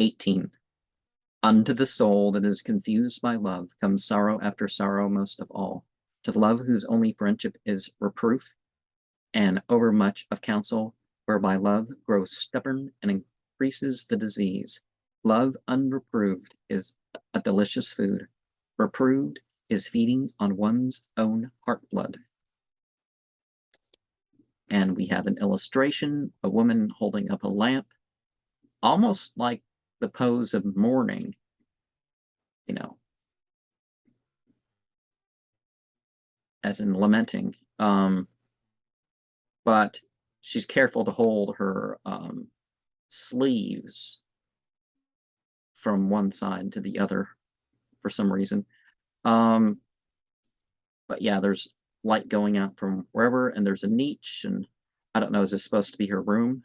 18. Unto the soul that is confused by love comes sorrow after sorrow most of all. To love whose only friendship is reproof, and overmuch of counsel, whereby love grows stubborn and increases the disease. Love unreproved is a delicious food. Reproved is feeding on one's own heart blood. And we have an illustration, a woman holding up a lamp, almost like the pose of mourning, as in lamenting. But she's careful to hold her sleeves from one side to the other for some reason. But yeah, there's light going out from wherever, and there's a niche, and I don't know, is this supposed to be her room?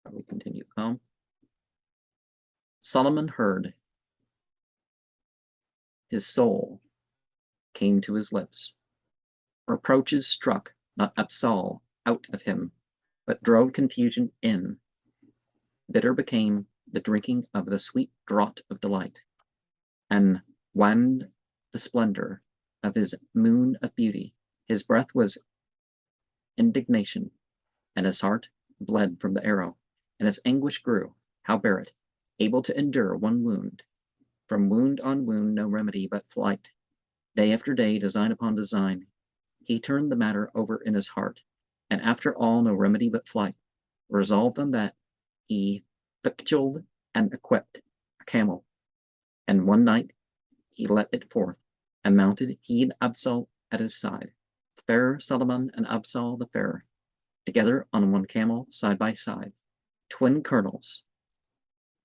We continue home. Solomon heard. His soul came to his lips. Reproaches struck not Absal out of him, but drove confusion in. Bitter became the drinking of the sweet draught of delight, and waned the splendor of his moon of beauty. His breath was indignation, and his heart bled from the arrow, and his anguish grew. How bear it, able to endure one wound? From wound on wound, no remedy but flight. Day after day, design upon design, he turned the matter over in his heart, and after all, no remedy but flight. Resolved on that, he victualled and equipped a camel, and one night he let it forth, and mounted he and Absal at his side, fair Salaman and Absal the fair, together on one camel side by side, twin colonels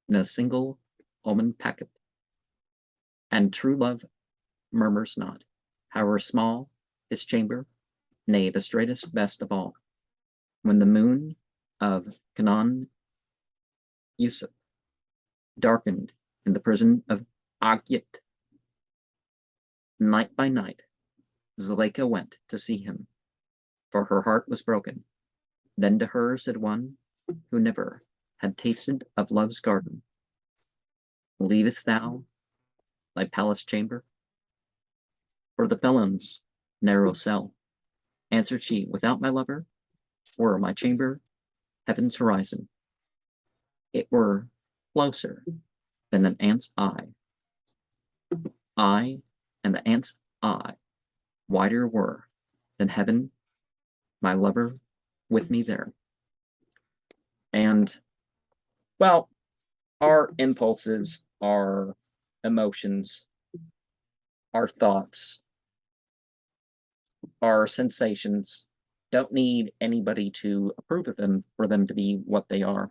in a single almond packet. And true love murmurs not, however small his chamber, nay, the straightest best of all. When the moon of Canaan Yusuf darkened in the prison of Agypt, night by night, Zuleika went to see him, for her heart was broken. Then to her said one who never had tasted of love's garden, leavest thou thy palace chamber for the felon's narrow cell? Answered she, without my lover were my chamber heaven's horizon. It were closer than an ant's eye. I and the ant's eye wider were than heaven, my lover with me there. And, well, our impulses, our emotions, our thoughts, our sensations don't need anybody to approve of them for them to be what they are.